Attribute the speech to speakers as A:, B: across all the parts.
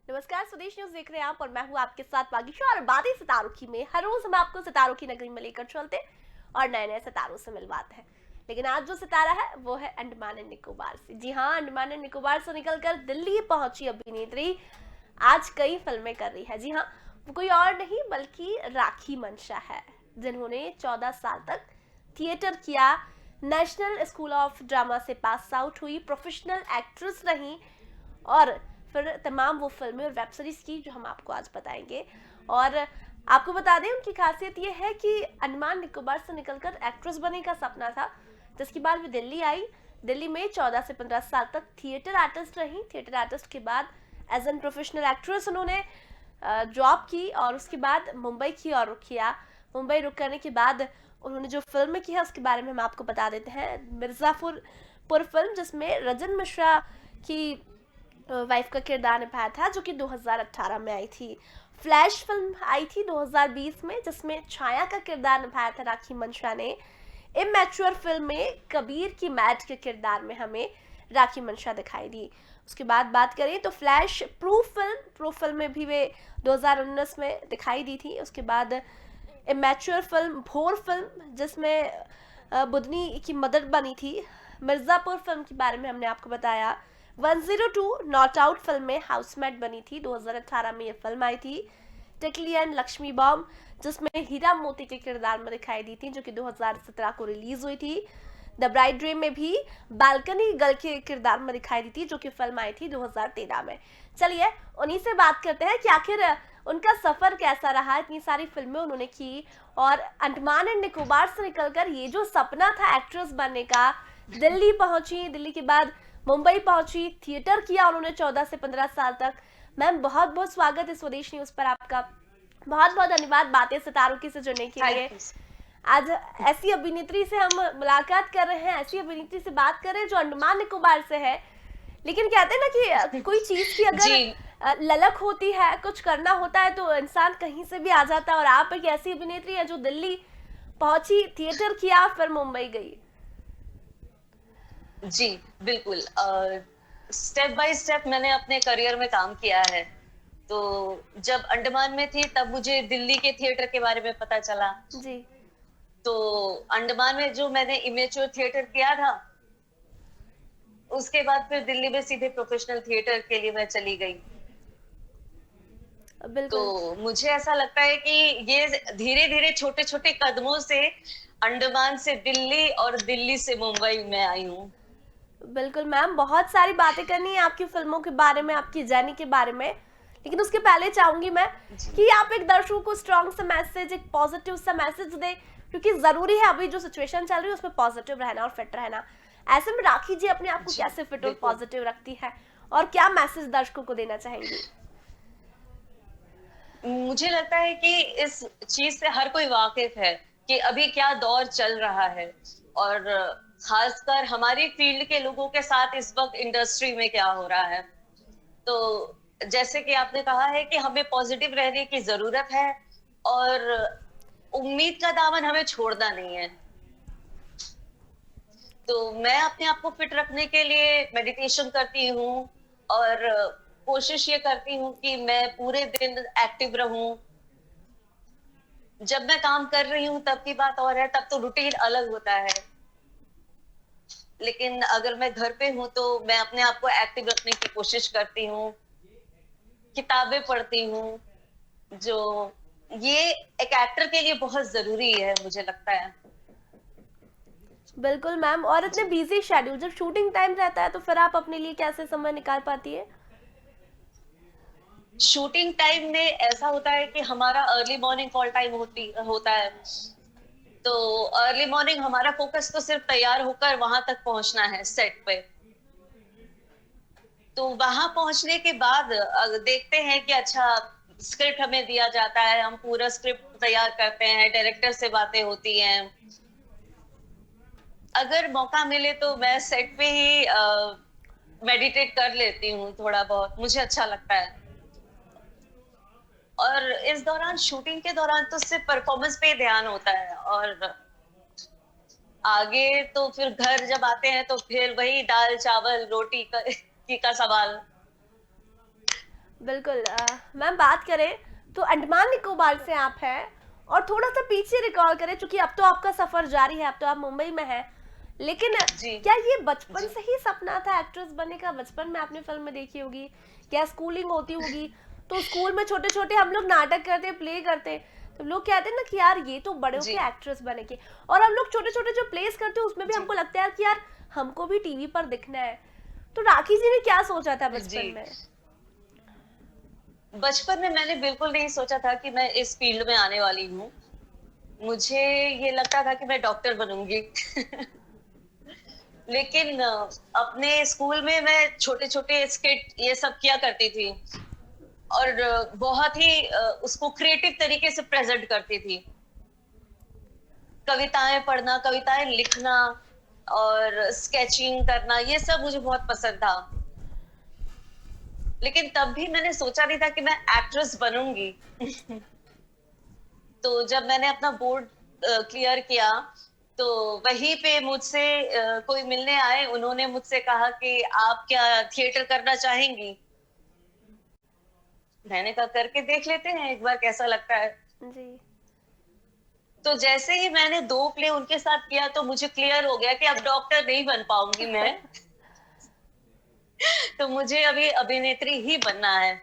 A: नमस्कार, स्वदेश न्यूज देख रहे हैं आप और मैं हूं आपके साथ वागीशा। और बातें सितारों की में हर रोज हम आपको सितारों की नगरी में लेकर चलते और नए नए सितारों से मिलवाते हैं। लेकिन आज जो सितारा है वो है अंडमान एंड निकोबार से। जी हाँ, अंडमान एंड निकोबार से निकलकर दिल्ली पहुंची अभिनेत्री आज कई फिल्में कर रही है। जी हाँ, वो कोई और नहीं बल्कि राखी मंशा है, जिन्होंने 14 साल तक थिएटर किया, नेशनल स्कूल ऑफ ड्रामा से पास आउट हुई, प्रोफेशनल एक्ट्रेस रही और फिर तमाम वो फिल्में और वेब सीरीज की जो हम आपको आज बताएंगे। और आपको बता दें, उनकी खासियत ये है कि अंडमान निकोबार से निकलकर एक्ट्रेस बनने का सपना था, जिसके बाद वो दिल्ली आई। दिल्ली में 14 से 15 साल तक थिएटर आर्टिस्ट रही। थिएटर आर्टिस्ट के बाद एज एन प्रोफेशनल एक्ट्रेस उन्होंने जॉब की और उसके बाद मुंबई की और रुख किया। मुंबई रुक करने के बाद उन्होंने जो फिल्म की है उसके बारे में हम आपको बता देते हैं। मिर्जापुर फिल्म, जिसमें रजन मिश्रा की वाइफ का किरदार निभाया था, जो कि 2018 में आई थी। फ्लैश फिल्म आई थी 2020 में, जिसमें छाया का किरदार निभाया था राखी मंशा ने। इमैच्योर फिल्म में कबीर की मैट के किरदार में हमें राखी मंशा दिखाई दी। उसके बाद बात करें तो फ्लैश प्रूफ फिल्म में भी वे 2019 में दिखाई दी थी। उसके बाद इमैच्योर फिल्म भोर फिल्म, जिसमें बुधनी की मदर बनी थी। मिर्जापुर फिल्म के बारे में हमने आपको बताया। 102 नॉट आउट फिल्म में हाउसमेट बनी थी, 2018 में ये फिल्म आई थी। टिकली एंड लक्ष्मी बॉम्ब, जिसमें हीरा मोती के किरदार में दिखाई दी थी, जो कि 2017 को रिलीज हुई थी। द ब्राइड ड्रीम में भी बालकनी गर्ल के किरदार में दिखाई दी थी, जो कि फिल्म आई थी 2013 में। चलिए उन्हीं से बात करते हैं कि आखिर उनका सफर कैसा रहा। इतनी सारी फिल्में उन्होंने की और अंडमान एंड निकोबार से निकलकर ये जो सपना था एक्ट्रेस बनने का, दिल्ली पहुंची। दिल्ली के बाद मुंबई पहुंची, थिएटर किया उन्होंने 14 से 15 साल तक। मैम, बहुत बहुत स्वागत है स्वदेश न्यूज पर आपका। बहुत बहुत धन्यवाद बातें सितारों की से जुड़ने के लिए। आज ऐसी अभिनेत्री से हम मुलाकात कर रहे हैं, ऐसी अभिनेत्री से बात कर रहे हैं जो अंडमान निकोबार से है। लेकिन कहते हैं ना कि कोई चीज की अगर ललक होती है, कुछ करना होता है, तो इंसान कहीं से भी आ जाता है। और आप एक ऐसी अभिनेत्री है जो दिल्ली पहुंची, थिएटर किया, फिर मुंबई गई।
B: जी बिल्कुल। स्टेप बाय स्टेप मैंने अपने करियर में काम किया है। तो जब अंडमान में थी तब मुझे दिल्ली के थिएटर के बारे में पता चला।
A: जी।
B: तो अंडमान में जो मैंने इमेच्योर थिएटर किया था, उसके बाद फिर दिल्ली में सीधे प्रोफेशनल थिएटर के लिए मैं चली गई। तो मुझे ऐसा लगता है कि ये धीरे धीरे छोटे छोटे कदमों से अंडमान से दिल्ली और दिल्ली से मुंबई में आई हूँ।
A: बिल्कुल मैम, बहुत सारी बातें करनी है आपकी फिल्मों के बारे में, आपकी जर्नी के बारे में। लेकिन उसके पहले चाहूंगी मैं कि आप एक दर्शकों को स्ट्रॉन्ग सा मैसेज, एक पॉजिटिव सा मैसेज दें, क्योंकि जरूरी है अभी जो सिचुएशन चल रही है उसमें पॉजिटिव रहना और फिट रहना। ऐसे में राखी जी अपने आप को कैसे फिट और पॉजिटिव रखती है और क्या मैसेज दर्शकों को देना चाहेंगी?
B: मुझे लगता है कि इस चीज से हर कोई वाकिफ है कि अभी क्या दौर चल रहा है, और खासकर हमारी फील्ड के लोगों के साथ इस वक्त इंडस्ट्री में क्या हो रहा है। तो जैसे कि आपने कहा है कि हमें पॉजिटिव रहने की जरूरत है और उम्मीद का दामन हमें छोड़ना नहीं है। तो मैं अपने आप को फिट रखने के लिए मेडिटेशन करती हूँ और कोशिश ये करती हूँ कि मैं पूरे दिन एक्टिव रहूं। जब मैं काम कर रही हूँ तब की बात और है, तब तो रूटीन अलग होता है। लेकिन अगर मैं घर पे हूँ तो मैं अपने आप को एक्टिव रखने की कोशिश करती हूँ, किताबें पढ़ती हूँ, जो ये एक एक्टर के लिए बहुत जरूरी है मुझे लगता है।
A: बिल्कुल मैम, और इतने बिजी शेड्यूल, जब शूटिंग टाइम रहता है तो फिर आप अपने लिए कैसे समय निकाल पाती है?
B: शूटिंग टाइम में ऐसा होता है कि हमारा अर्ली मॉर्निंग कॉल टाइम होता है। तो अर्ली मॉर्निंग हमारा फोकस तो सिर्फ तैयार होकर वहां तक पहुंचना है सेट पे। तो वहां पहुंचने के बाद देखते हैं कि अच्छा स्क्रिप्ट हमें दिया जाता है, हम पूरा स्क्रिप्ट तैयार करते हैं, डायरेक्टर से बातें होती हैं। अगर मौका मिले तो मैं सेट पे ही मेडिटेट कर लेती हूँ, थोड़ा बहुत मुझे अच्छा लगता है। और इस दौरान, शूटिंग के दौरान तो सिर्फ परफॉर्मेंस पे ध्यान होता है, और आगे तो फिर घर जब आते हैं तो फिर वही दाल चावल रोटी का सवाल।
A: बिल्कुल मैम बात करें तो अंडमान निकोबार से आप हैं और थोड़ा सा पीछे रिकॉल करें, क्योंकि अब तो आपका सफर जारी है, अब तो आप मुंबई में हैं, लेकिन
B: जी
A: क्या ये बचपन
B: जी
A: से ही सपना था एक्ट्रेस बनने का? बचपन में आपने फिल्म में देखी होगी, क्या स्कूलिंग होती होगी, तो स्कूल में छोटे छोटे हम लोग नाटक करते, प्ले करते, तो लोग कहते हैं ना कि यार ये तो बड़े
B: जी
A: होके एक्ट्रेस बनेगी, और हम लोग छोटे छोटे जो प्लेस करते हैं उसमें भी
B: जी
A: हमको लगता है कि यार हमको भी टीवी पर दिखना है। तो राखी जी ने क्या सोचा था
B: जी।
A: बचपन में?
B: बचपन में मैंने बिल्कुल नहीं सोचा था कि मैं इस फील्ड में आने वाली हूँ। मुझे ये लगता था कि मैं डॉक्टर बनूंगी। लेकिन अपने स्कूल में मैं छोटे-छोटे स्किट ये सब किया करती थी और बहुत ही उसको क्रिएटिव तरीके से प्रेजेंट करती थी। कविताएं पढ़ना, कविताएं लिखना और स्केचिंग करना, ये सब मुझे बहुत पसंद था। लेकिन तब भी मैंने सोचा नहीं था कि मैं एक्ट्रेस बनूंगी। तो जब मैंने अपना बोर्ड क्लियर किया, तो वहीं पे मुझसे कोई मिलने आए, उन्होंने मुझसे कहा कि आप क्या थिएटर करना चाहेंगी? मैंने कहा करके देख लेते हैं एक बार कैसा लगता है।
A: जी।
B: तो जैसे ही मैंने 2 प्ले उनके साथ किया तो मुझे क्लियर हो गया कि अब डॉक्टर नहीं बन पाऊंगी मैं। तो मुझे अभी अभिनेत्री ही बनना है।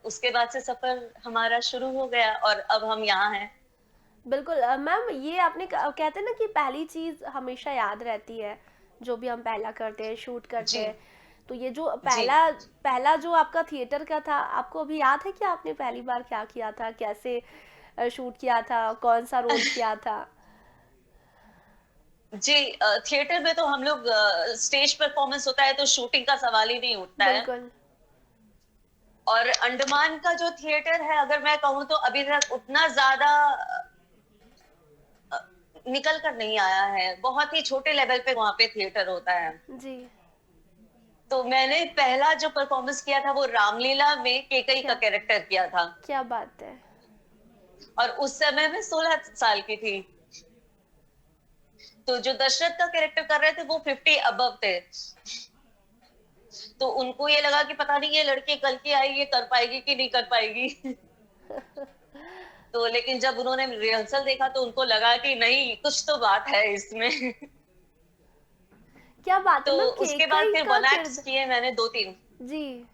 B: उसके बाद से सफर हमारा शुरू हो गया और अब हम यहाँ हैं।
A: बिल्कुल मैम ये आपने कहते हैं ना कि पहली चीज हमेशा याद रहती है, जो भी हम पहला करते हैं, शूट करते
B: जी
A: हैं, तो ये जो
B: जी।
A: पहला पहला जो आपका थिएटर का था, आपको अभी याद है कि आपने पहली बार क्या किया था, कैसे शूट किया था, कौन सा रोल किया था?
B: जी थिएटर में तो हम लोग स्टेज परफॉर्मेंस होता है तो शूटिंग का सवाल ही नहीं उठता है।
A: बिल्कुल।
B: और अंडमान का जो थिएटर है, अगर मैं कहूँ तो अभी तक उतना ज्यादा अ, निकल कर नहीं आया है। बहुत ही छोटे लेवल पे वहां पे थिएटर होता है।
A: जी।
B: तो मैंने पहला जो परफॉर्मेंस किया था वो रामलीला में केकई का
A: क्या
B: कैरेक्टर किया था।
A: क्या बात है!
B: और उस समय मैं 16 साल की थी। तो जो दशरथ का कैरेक्टर कर रहे थे वो 50 अबव थे। तो उनको ये लगा कि पता नहीं ये लड़की कल की आई, ये कर पाएगी कि नहीं कर पाएगी। तो लेकिन जब उन्होंने रिहर्सल देखा तो उनको लगा कि नहीं, कुछ तो बात है इसमें।
A: क्या बात है
B: तो
A: मैम,
B: उसके बाद
A: केकई
B: फिर
A: का
B: 1 एक्ट्स
A: किरदार।
B: किए मैंने 2-3।
A: जी।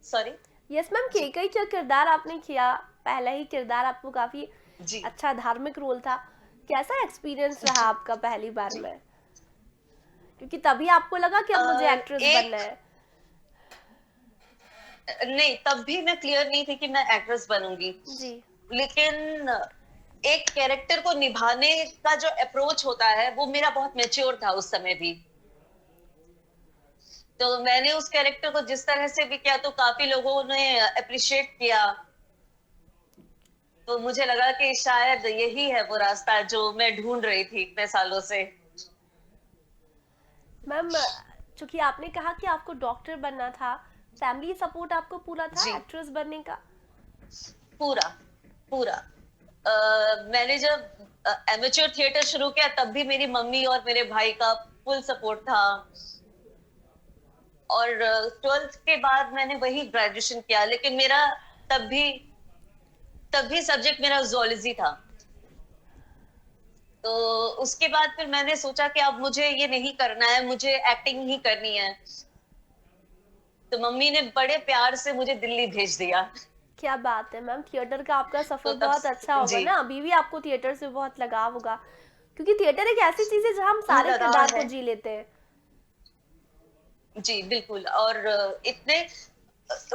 B: सॉरी।
A: यस मैम,
B: जी
A: केकई का किरदार आपने किया, पहला ही किरदार, आपको काफी
B: जी
A: अच्छा धार्मिक रोल था। कैसा एक्सपीरियंस रहा
B: जी
A: आपका पहली बार
B: जी।
A: में? क्योंकि तभी आपको लगा कि अब मुझे एक्ट्रेस बनना
B: एक
A: है।
B: नहीं, तब भी मैं क्लियर नहीं थी कि मैं एक्ट्रेस बनूंगी।
A: जी।
B: लेकिन एक कैरेक्टर को निभाने का जो अप्रोच होता है वो मेरा बहुत मैच्योर था उस समय भी। तो मैंने उस कैरेक्टर को जिस तरह से भी किया तो काफी लोगों ने अप्रिशिएट किया। तो मुझे लगा कि शायद यही है वो रास्ता जो मैं ढूंढ रही थी इतने सालों से।
A: मैम चूंकि आपने कहा कि आपको डॉक्टर बनना था, फैमिली सपोर्ट आपको पूरा था
B: जी
A: एक्ट्रेस बनने का?
B: पूरा पूरा। मैंने जब एमेच्योर थिएटर शुरू किया तब भी मेरी मम्मी और मेरे भाई का फुल सपोर्ट था। और 12th के बाद मैंने वही ग्रेजुएशन किया, लेकिन मेरा तब भी तब भी सब्जेक्ट मेरा जूलॉजी था। तो उसके बाद फिर मैंने सोचा कि अब मुझे ये नहीं करना है, मुझे एक्टिंग ही करनी है। तो मम्मी ने बड़े प्यार से मुझे दिल्ली भेज दिया।
A: क्या बात है मैम, थिएटर का आपका सफर
B: तो तब
A: बहुत अच्छा होगा
B: जी
A: ना, अभी भी आपको थिएटर से बहुत लगाव होगा, क्योंकि थिएटर एक ऐसी चीज है जहाँ हम सारे
B: लगाव
A: किरदार को
B: है।
A: जी लेते हैं।
B: जी बिल्कुल। और इतने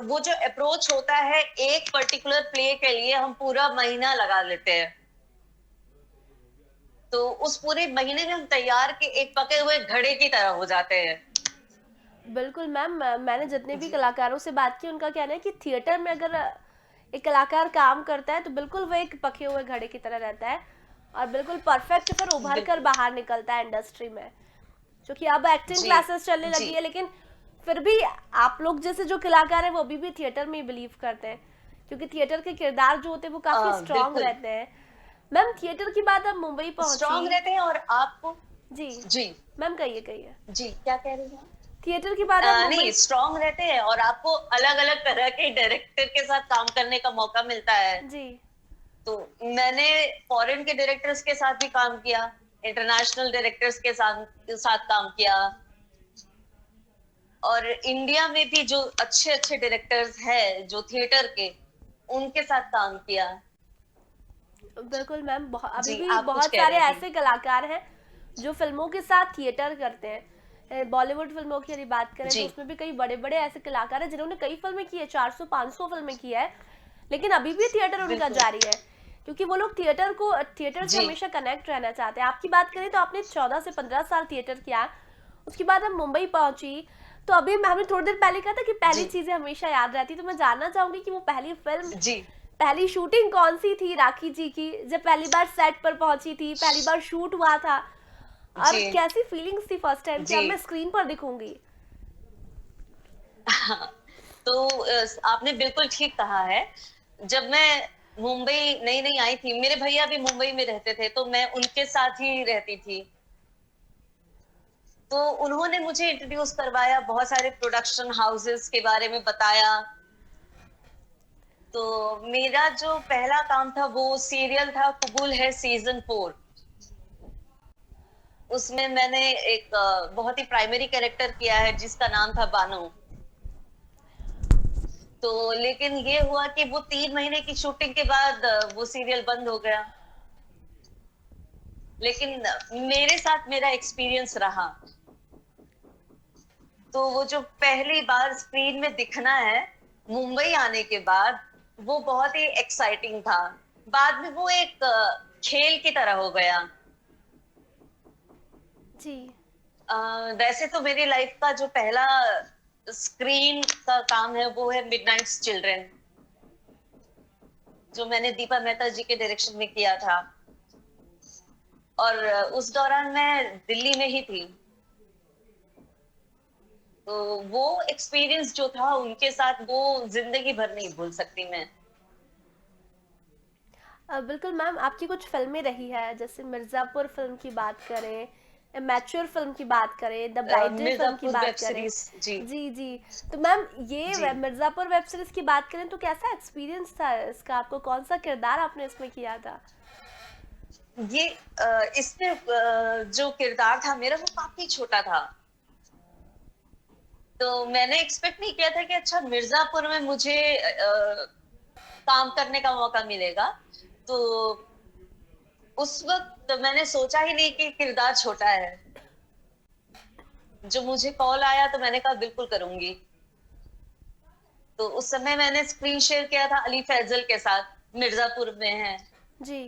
B: वो जो अप्रोच होता है एक पर्टिकुलर प्ले के लिए हम पूरा महीना लगा लेते हैं। तो उस पूरे महीने में हम तैयार के एक पके हुए घड़े की तरह हो जाते हैं।
A: बिल्कुल मैम, मैंने जितने भी
B: जी
A: कलाकारों से बात की उनका कहना है कि थिएटर में अगर एक कलाकार काम करता है तो बिल्कुल वो एक पके हुए घड़े की तरह रहता है, और बिल्कुल परफेक्ट फिर उभर कर
B: बिल्कुल।
A: बाहर निकलता है इंडस्ट्री में। क्योंकि अब एक्टिंग
B: जी
A: क्लासेस चलने
B: जी
A: लगी है, लेकिन फिर भी आप लोग जैसे जो कलाकार हैं वो अभी भी थिएटर में ही बिलीव करते हैं, क्योंकि थिएटर के किरदार जो होते हैं वो काफी स्ट्रांग
B: बिल्कुल
A: रहते हैं। मैम थिएटर की बात अब मुंबई पहुंची।
B: स्ट्रांग रहते हैं। और आपको
A: जी।
B: जी
A: मैम कहिए कहिए।
B: जी क्या कह रही हैं?
A: थिएटर के बाद आप
B: नहीं,
A: मुंबई।
B: स्ट्रांग रहते हैं और आपको अलग अलग तरह के डायरेक्टर के साथ काम करने का मौका मिलता है।
A: जी।
B: तो मैंने फॉरेन के डायरेक्टर्स के साथ भी काम किया, इंटरनेशनल डायरेक्टर्स के साथ काम किया, और इंडिया में भी जो अच्छे अच्छे डायरेक्टर्स हैं जो थिएटर के, उनके साथ काम किया।
A: बिल्कुल मैम, अभी
B: जी,
A: भी
B: आप कुछ
A: बहुत
B: कह
A: सारे
B: रही थी।
A: ऐसे कलाकार हैं जो फिल्मों के साथ थिएटर करते हैं। बॉलीवुड फिल्मों की यदि बात करें तो
B: जी,
A: उसमें भी कई बड़े बड़े ऐसे कलाकार हैं जिन्होंने कई फिल्में की है, 400-500 फिल्में की है, लेकिन अभी भी थिएटर उनका
B: बिल्कुल।
A: जारी है, क्योंकि वो लोग थिएटर से
B: जी,
A: हमेशा कनेक्ट रहना चाहते हैं। आपकी बात करें तो आपने 14 से 15 साल थिएटर किया, उसके बाद हम मुंबई पहुंची, तो अभी हमने थोड़ी देर पहले कहा था कि पहली
B: जी,
A: चीजें हमेशा याद रहती, तो मैं जानना चाहूंगी कि वो पहली फिल्म,
B: जी।
A: पहली शूटिंग कौन सी थी राखी जी की, जब पहली बार सेट पर पहुंची थी, पहली बार शूट हुआ था, और
B: जी,
A: कैसी फीलिंग्स थी फर्स्ट टाइम कि
B: जी।
A: अब मैं स्क्रीन पर दिखूंगी।
B: हाँ, तो आपने बिल्कुल ठीक कहा है। जब मैं मुंबई नई-नई आई थी, मेरे भैया भी मुंबई में रहते थे, तो मैं उनके साथ ही रहती थी। तो उन्होंने मुझे इंट्रोड्यूस करवाया, बहुत सारे प्रोडक्शन हाउसेस के बारे में बताया। तो मेरा जो पहला काम था वो सीरियल था कबूल है सीजन 4। उसमें मैंने एक बहुत ही प्राइमरी कैरेक्टर किया है जिसका नाम था बानो। तो लेकिन ये हुआ कि वो 3 महीने की शूटिंग के बाद वो सीरियल बंद हो गया। लेकिन मेरे साथ मेरा एक्सपीरियंस रहा। तो वो जो पहली बार स्क्रीन में दिखना है मुंबई आने के बाद, वो बहुत ही एक्साइटिंग था। बाद में वो एक खेल की तरह हो गया।
A: जी।
B: वैसे तो मेरी लाइफ का जो पहला स्क्रीन का काम है वो है मिडनाइट्स चिल्ड्रन, जो मैंने दीपा मेहता जी के डायरेक्शन में किया था। और उस दौरान मैं दिल्ली में ही थी। तो वो एक्सपीरियंस जो था उनके साथ, वो जिंदगी भर नहीं भूल सकती मैं।
A: बिल्कुल मैम, आपकी कुछ फिल्में रही है, जैसे मिर्ज़ापुर फिल्म की बात करें, मैच्योर फिल्म की बात करें, द ब्राइडल फिल्म की
B: मिर्जापुर
A: बात
B: वेब
A: करें।
B: सीरीज। जी,
A: जी जी। तो मैम, ये
B: जी।
A: मिर्ज़ापुर वेब सीरीज की बात करें तो कैसा एक्सपीरियंस था इसका, आपको कौन सा किरदार आपने इसमें किया था?
B: ये इसमें जो किरदार था मेरा वो काफी छोटा था। तो मैंने एक्सपेक्ट नहीं किया था कि अच्छा मिर्जापुर में मुझे काम करने का मौका मिलेगा। तो उस वक्त मैंने सोचा ही नहीं कि किरदार छोटा है। जो मुझे कॉल आया तो मैंने कहा बिल्कुल करूंगी। तो उस समय मैंने स्क्रीन शेयर किया था अली फैजल के साथ, मिर्जापुर में है।
A: जी।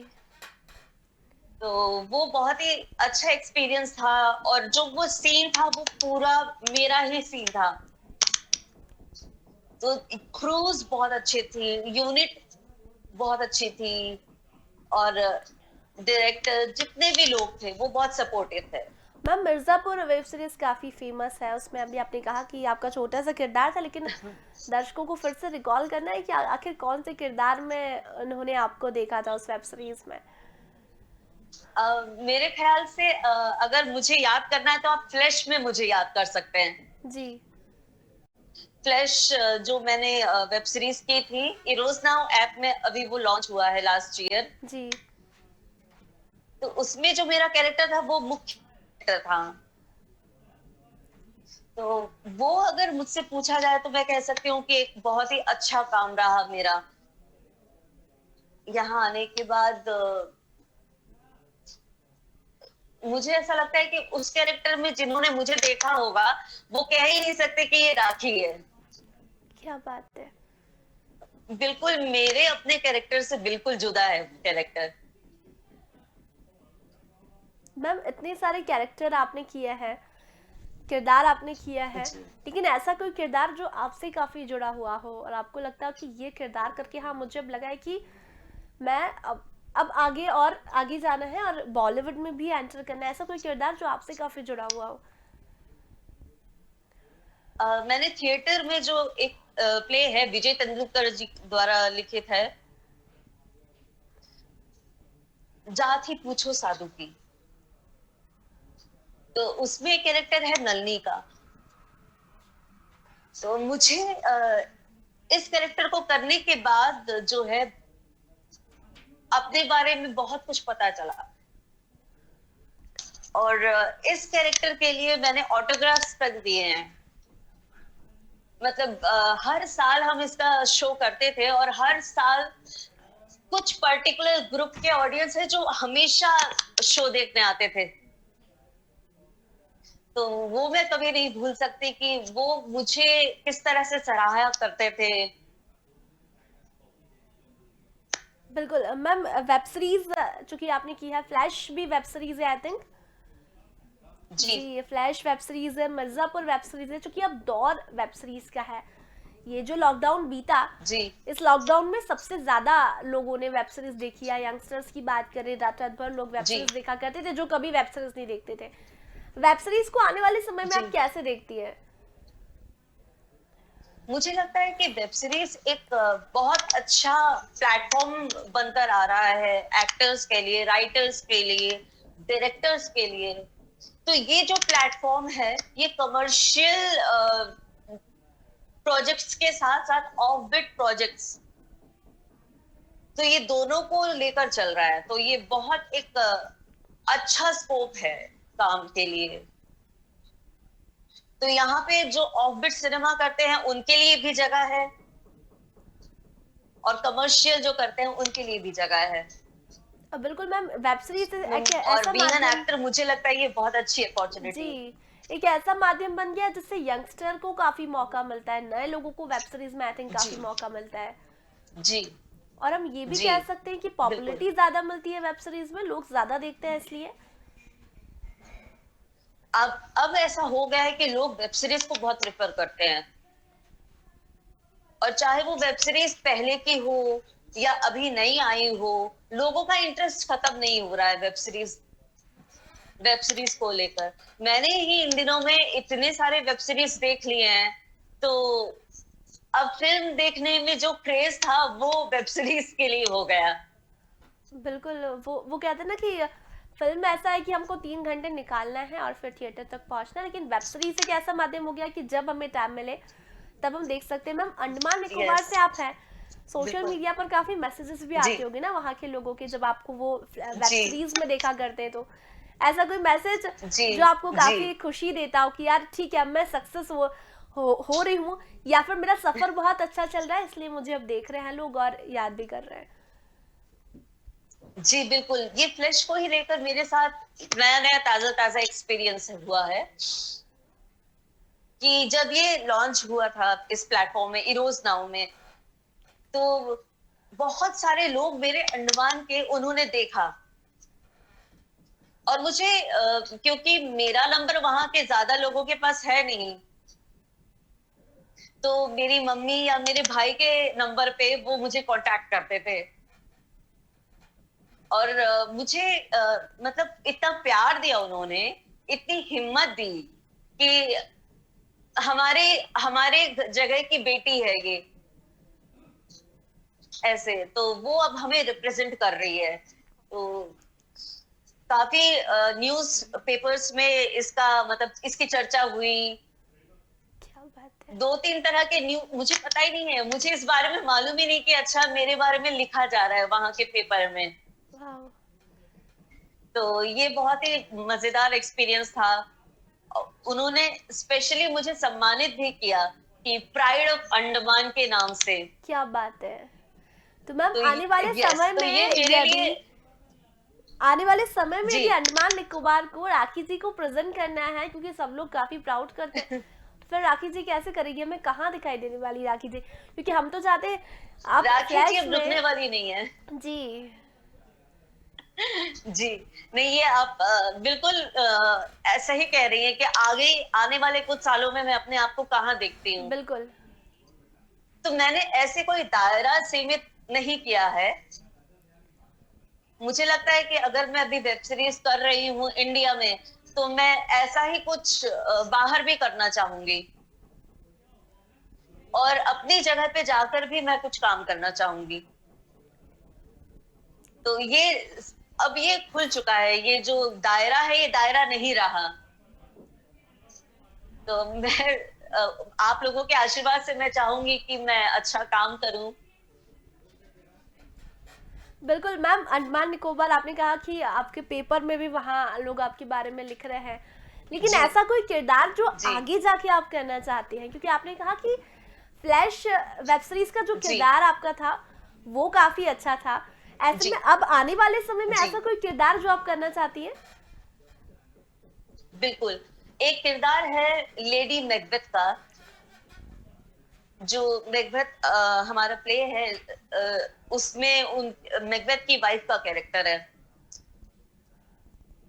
B: तो वो बहुत ही अच्छा एक्सपीरियंस था। और जो वो सीन था वो पूरा मेरा ही सीन था। तो क्रूज बहुत अच्छी थी, यूनिट बहुत अच्छी थी, और डायरेक्टर जितने भी लोग थे वो बहुत सपोर्टिव थे।
A: मैम, मिर्ज़ापुर वेब सीरीज काफ़ी फेमस है, उसमें अभी आपने कहा कि आपका छोटा सा किरदार था, लेकिन दर्शकों को फिर से रिकॉल करना है कि आखिर कौन से किरदार में उन्होंने आपको देखा था उस वेब सीरीज में।
B: मेरे ख्याल से अगर मुझे याद करना है तो आप फ्लैश में मुझे याद कर सकते हैं।
A: जी।
B: फ्लैश जो मैंने वेब सीरीज की थी, इरोज नाउ ऐप में अभी वो लॉन्च हुआ है लास्ट ईयर।
A: जी।
B: तो उसमें जो मेरा कैरेक्टर था वो मुख्य कैरेक्टर था। तो वो अगर मुझसे पूछा जाए तो मैं कह सकती हूँ कि एक बहुत ही अच्छा काम रहा मेरा। यहाँ आने के बाद मुझे ऐसा लगता है कि उस कैरेक्टर में जिन्होंने मुझे देखा होगा वो कह ही नहीं सकते कि ये राखी है।
A: क्या बात है।
B: बिल्कुल मेरे अपने कैरेक्टर से बिल्कुल जुदा है कैरेक्टर।
A: मैम, इतने सारे कैरेक्टर आपने किए हैं, किरदार आपने किया है,
B: जी।
A: लेकिन ऐसा कोई किरदार जो आपसे काफ़ी जुड़ा हुआ हो और आपको लगता हो कि ये किरदार करके, हाँ, मुझे अब लगा है कि मैं अब आगे और आगे जाना है और बॉलीवुड में भी एंटर करना है, ऐसा कोई किरदार जो आपसे काफ़ी जुड़ा हुआ हो?
B: मैंने थिएटर में जो एक प्ले है विजय तेंदुलकर जी द्वारा लिखित है, जात ही पूछो साधु की। तो उसमें कैरेक्टर है नलनी का। तो मुझे इस कैरेक्टर को करने के बाद जो है अपने बारे में बहुत कुछ पता चला। और इस कैरेक्टर के लिए मैंने ऑटोग्राफ्स तक दिए हैं। मतलब हर साल हम इसका शो करते थे और हर साल कुछ पर्टिकुलर ग्रुप के ऑडियंस है जो हमेशा शो देखने आते थे। तो वो मैं कभी नहीं भूल सकती कि वो मुझे किस तरह से सराहा करते थे।
A: बिल्कुल मैम, वेब सीरीज चूंकि आपने की है, फ्लैश भी वेब सीरीज है आई थिंक।
B: जी
A: जी, फ्लैश वेब सीरीज है, मिर्जापुर वेब सीरीज है, चूंकि अब दौर वेब सीरीज का है। ये जो लॉकडाउन बीता,
B: जी
A: इस लॉकडाउन में सबसे ज्यादा लोगों ने वेब सीरीज देखी है। यंगस्टर्स की बात करें, रात रात भर लोग वेब
B: जी
A: सीरीज देखा करते थे जो कभी वेब सीरीज नहीं देखते थे। वेब सीरीज को आने वाले समय में
B: जी
A: आप कैसे देखती है?
B: मुझे लगता है कि वेब सीरीज एक बहुत अच्छा प्लेटफॉर्म बनकर आ रहा है एक्टर्स के लिए, राइटर्स के लिए, डायरेक्टर्स के लिए। तो ये जो प्लेटफॉर्म है ये कमर्शियल प्रोजेक्ट्स के साथ साथ ऑफ बिट प्रोजेक्ट्स, तो ये दोनों को लेकर चल रहा है। तो ये बहुत एक अच्छा स्कोप है काम के लिए। तो यहाँ पे जो ऑफ बिट सिनेमा करते हैं उनके लिए भी जगह है और कमर्शियल जो करते हैं उनके लिए भी जगह है।
A: बिल्कुल मैम, वेब सीरीज एक
B: और
A: ऐसा
B: बीइंग एन
A: माध्यम।
B: एक्टर मुझे लगता है ये बहुत अच्छी
A: जी,
B: अपॉर्चुनिटी है।
A: एक ऐसा माध्यम बन गया है जिससे यंगस्टर को काफी मौका मिलता है, नए लोगों को वेब सीरीज में आई थिंक
B: जी
A: काफी मौका मिलता है।
B: जी
A: और हम ये भी
B: जी
A: कह सकते हैं कि
B: बिल्कुल।
A: पॉपुलैरिटी ज्यादा मिलती है वेब सीरीज में, लोग ज्यादा देखते हैं इसलिए।
B: अब ऐसा हो गया है कि लोग वेब सीरीज को बहुत प्रेफर करते हैं, और चाहे वो वेब सीरीज पहले की हो या अभी नई आई हो, लोगों का इंटरेस्ट खत्म नहीं हो रहा है वेब सीरीज को लेकर। मैंने ही इन दिनों में इतने सारे वेब सीरीज देख लिए हैं। तो अब फिल्म देखने में जो क्रेज था वो वेब सीरीज के लिए हो गया।
A: बिल्कुल, वो कहते हैं ना कि फिल्म ऐसा है कि हमको 3 घंटे निकालना है और फिर थिएटर तक पहुंचना है, लेकिन वेब सीरीज एक ऐसा माध्यम हो गया कि जब हमें टाइम मिले तब हम देख सकते हैं। मैम, अंडमान निकोबार
B: यस
A: से आप हैं, सोशल
B: बिल्कुल।
A: मीडिया पर काफी मैसेजेस भी
B: जी
A: आते होंगे ना वहाँ के लोगों के, जब आपको वो वेब
B: जी
A: सीरीज में देखा करते हैं, तो ऐसा कोई मैसेज
B: जी
A: जो आपको
B: जी
A: काफी खुशी देता हो कि यार ठीक है, अब मैं सक्सेस हो रही हूँ, या फिर मेरा सफर बहुत अच्छा चल रहा है इसलिए मुझे अब देख रहे हैं लोग और याद भी कर रहे हैं?
B: जी बिल्कुल। ये फ्लैश को ही लेकर मेरे साथ नया नया ताजा ताजा एक्सपीरियंस हुआ है कि जब ये लॉन्च हुआ था इस प्लेटफॉर्म में, इरोज नाउ में, तो बहुत सारे लोग मेरे अंडमान के उन्होंने देखा। और मुझे क्योंकि मेरा नंबर वहां के ज्यादा लोगों के पास है नहीं, तो मेरी मम्मी या मेरे भाई के नंबर पे वो मुझे कांटेक्ट करते थे। और मुझे मतलब इतना प्यार दिया उन्होंने, इतनी हिम्मत दी कि हमारे हमारे जगह की बेटी है ये, ऐसे। तो वो अब हमें रिप्रेजेंट कर रही है। तो काफी न्यूज पेपर्स में इसका मतलब इसकी चर्चा हुई।
A: क्या बात है!
B: 2-3 तरह के न्यूज, मुझे पता ही नहीं है, मुझे इस बारे में मालूम ही नहीं कि अच्छा मेरे बारे में लिखा जा रहा है वहां के पेपर में।
A: वाह!
B: तो ये बहुत ही मजेदार एक्सपीरियंस था। उन्होंने स्पेशली मुझे सम्मानित भी किया कि प्राइड ऑफ अंडमान के नाम से।
A: क्या बात है! तो मैम,
B: तो
A: आने वाले
B: यस,
A: समय
B: तो ये
A: में
B: मेरे लिए।
A: यदि आने वाले समय में
B: जी
A: यदि अंडमान निकोबार को राखी जी को प्रेजेंट करना है, क्योंकि सब लोग काफी प्राउड करते हैं, तो फिर राखी जी कैसे करेगी? हमें कहाँ दिखाई देने वाली राखी जी? क्योंकि हम तो चाहते हैं आप
B: राखी जी
A: फ्लैश
B: अब रुकने
A: में।
B: वाली नहीं है।
A: जी,
B: जी नहीं, ये आप बिल्कुल ऐसा ही कह रही हैं कि आगे आने वाले कुछ सालों में मैं अपने आप को कहाँ देखती हूँ।
A: बिल्कुल।
B: तो मैंने ऐसे कोई दायरा सीमित नहीं किया है। मुझे लगता है कि अगर मैं अभी वेब सीरीज कर रही हूँ इंडिया में, तो मैं ऐसा ही कुछ बाहर भी करना चाहूंगी, और अपनी जगह पे जाकर भी मैं कुछ काम करना चाहूंगी। तो ये अब ये खुल चुका है, ये जो दायरा है ये दायरा नहीं रहा। तो मैं आप लोगों के आशीर्वाद से मैं चाहूंगी कि मैं अच्छा काम करूं।
A: बिल्कुल मैम, अंडमान निकोबार आपने कहा कि आपके पेपर में भी वहाँ लोग आपके बारे में लिख रहे हैं, लेकिन
B: जी
A: ऐसा कोई किरदार जो
B: जी
A: आगे जाके आप करना चाहते हैं, क्योंकि आपने कहा कि फ्लैश वेब सीरीज का जो
B: जी
A: किरदार आपका था वो काफी अच्छा था। ऐसे
B: जी
A: में अब आने वाले समय में
B: जी
A: ऐसा कोई किरदार जो आप करना चाहती हैं?
B: बिल्कुल। एक किरदार है लेडी मैकबेथ का, जो मैकबेथ हमारा प्ले है, उसमें उन मैकबेथ की वाइफ का कैरेक्टर है।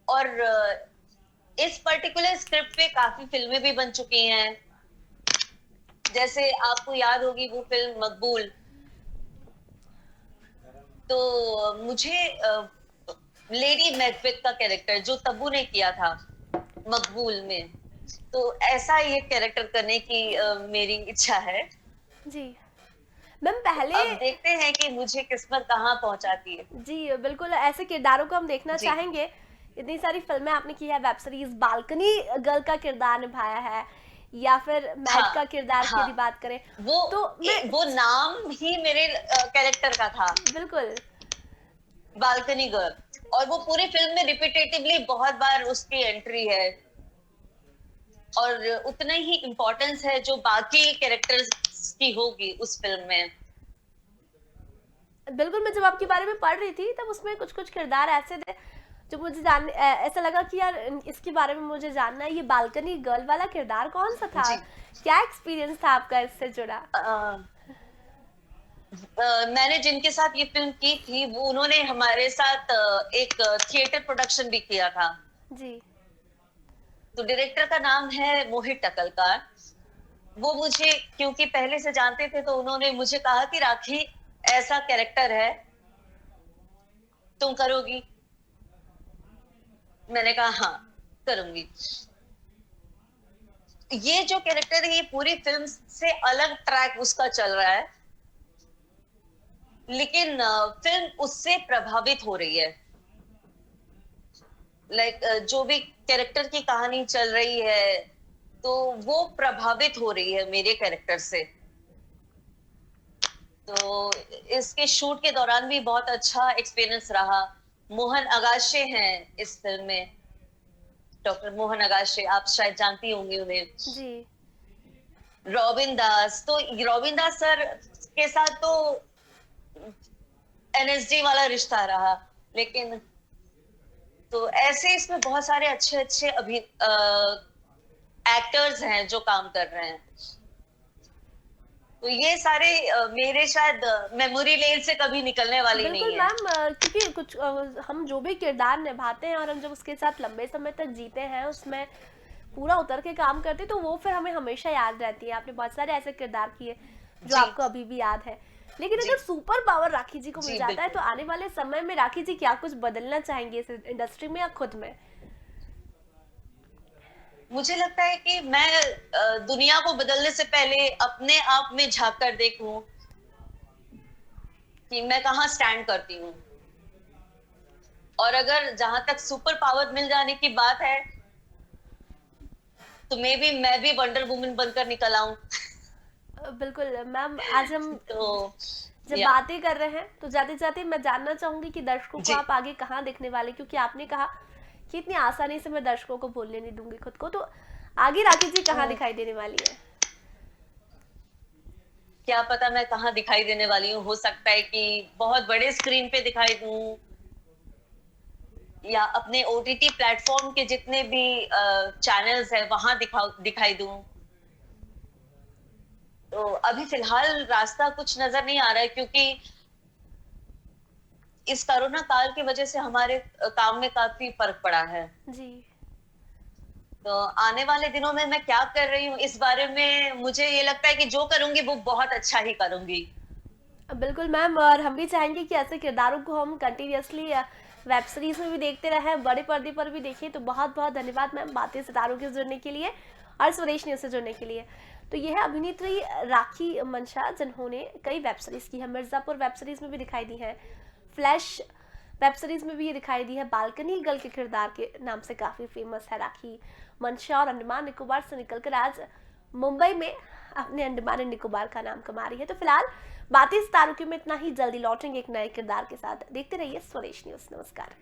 B: और इस पर्टिकुलर स्क्रिप्ट पे काफी फिल्में भी बन चुकी हैं। जैसे आपको याद होगी वो फिल्म मकबूल। तो मुझे लेडी मैकबेथ का कैरेक्टर जो तब्बू ने किया था मकबूल में, तो ऐसा ये कैरेक्टर करने की मेरी इच्छा है।
A: जी मैम,
B: तो
A: पहले
B: अब देखते हैं कि मुझे किस्मत कहाँ पहुंचाती है।
A: जी बिल्कुल ऐसे किरदारों को हम देखना
B: जी
A: चाहेंगे। इतनी सारी फिल्में आपने की है, वेब सीरीज बालकनी गर्ल का किरदार निभाया है, या फिर मैड का
B: हाँ
A: किरदार की
B: हाँ,
A: यदि बात करें
B: वो
A: तो मैं
B: वो नाम ही मेरे कैरेक्टर का था,
A: बिल्कुल
B: बालकनी गर्ल। और वो पूरी फिल्म में रिपीटेटिवली बहुत बार उसकी एंट्री है, और उतना ही इम्पोर्टेंस है जो बाकी कैरेक्टर्स की होगी उस फिल्म में।
A: बिल्कुल मैं जब आपके बारे में पढ़ रही थी तब उसमें कुछ कुछ किरदार ऐसे थे जो मुझे ऐसा लगा कि यार इसके बारे में मुझे जानना है। ये बालकनी गर्ल वाला किरदार कौन सा था,
B: जी
A: क्या एक्सपीरियंस था आपका इससे जुड़ा?
B: मैंने जिनके साथ ये फिल्म की थी वो उन्होंने हमारे साथ एक थिएटर प्रोडक्शन भी किया था।
A: जी
B: तो डायरेक्टर का नाम है मोहित टकलकार। वो मुझे क्योंकि पहले से जानते थे, तो उन्होंने मुझे कहा कि राखी ऐसा कैरेक्टर है, तुम करोगी? मैंने कहा हाँ, करूंगी। ये जो कैरेक्टर है ये पूरी फिल्म से अलग ट्रैक उसका चल रहा है, लेकिन फिल्म उससे प्रभावित हो रही है। लाइक जो भी कैरेक्टर की कहानी चल रही है, तो वो प्रभावित हो रही है मेरे कैरेक्टर से। तो इसके शूट के दौरान भी बहुत अच्छा एक्सपीरियंस रहा। मोहन अगाशे हैं इस फिल्म में, डॉक्टर मोहन अगाशे, आप शायद जानती होंगी उन्हें।
A: जी
B: रॉबिन दास, तो रॉबिन दास सर के साथ तो एनएसडी वाला रिश्ता रहा, लेकिन तो ऐसे इसमें बहुत सारे अच्छे अच्छे एक्टर्स हैं जो काम कर रहे हैं। तो ये सारे मेरे शायद मेमोरी लेन से कभी निकलने वाली
A: बिल्कुल
B: नहीं है।
A: मैम, क्योंकि कुछ हम जो भी किरदार निभाते हैं और हम जब उसके साथ लंबे समय तक जीते हैं, उसमें पूरा उतर के काम करते हैं, तो वो फिर हमें हमेशा याद रहती है। आपने बहुत सारे ऐसे किरदार किए जो
B: जी
A: आपको अभी भी याद है। लेकिन
B: जी
A: अगर सुपर पावर राखी जी को मिल
B: जी
A: जाता है तो
B: बिल्कुल।
A: आने वाले समय में राखी जी क्या कुछ बदलना चाहेंगे इस इंडस्ट्री में या खुद में?
B: मुझे लगता है कि मैं दुनिया को बदलने से पहले अपने आप में झांक कर देखूं कि मैं कहाँ स्टैंड करती हूँ। और अगर जहां तक सुपर पावर मिल जाने की बात है, तो मे बी मैं भी वंडर वुमन बनकर निकल आऊं।
A: बिल्कुल मैम, आज हम
B: तो
A: जब
B: या
A: बातें कर रहे हैं तो जाते जाते मैं जानना चाहूंगी कि दर्शकों को
B: जी
A: आप आगे कहाँ देखने वाले, क्योंकि आपने कहा कि इतनी आसानी से मैं दर्शकों को बोलने नहीं दूंगी खुद को, तो आगे राखी जी कहाँ दिखाई देने वाली है?
B: क्या पता मैं कहाँ दिखाई देने वाली हूँ। हो सकता है कि बहुत बड़े स्क्रीन पे दिखाई दूं, या अपने ओटीटी प्लेटफॉर्म के जितने भी चैनल्स है वहां दिखाई दूं। तो अभी फिलहाल रास्ता कुछ नजर नहीं आ रहा है, क्योंकि इस कोरोना काल की वजह से हमारे काम में काफी फर्क पड़ा है।
A: जी
B: तो आने वाले दिनों में मैं क्या कर रही हूँ इस बारे में मुझे ये लगता है कि जो करूंगी वो बहुत अच्छा ही करूंगी।
A: बिल्कुल मैम, और हम भी चाहेंगे कि ऐसे किरदारों को हम कंटिन्यूसली वेब सीरीज में भी देखते रहें, बड़े पर्दे पर भी देखें। तो बहुत बहुत धन्यवाद मैम बातें सितारों के जुड़ने के लिए और स्वदेश न्यूज़ से जुड़ने के लिए। तो यह है अभिनेत्री राखी मंशा, जिन्होंने कई वेब सीरीज की है, मिर्ज़ापुर वेब सीरीज में भी दिखाई दी है, फ्लैश वेब सीरीज में भी ये दिखाई दी है, बालकनी गर्ल के किरदार के नाम से काफ़ी फेमस है राखी मंशा, और अंडमान निकोबार से निकलकर आज मुंबई में अपने अंडमान एंड निकोबार का नाम कमा रही है। तो फिलहाल बातें सितारों की में इतना ही, जल्दी लौटेंगे एक नए किरदार के साथ। देखते रहिए स्वदेश न्यूज। नमस्कार।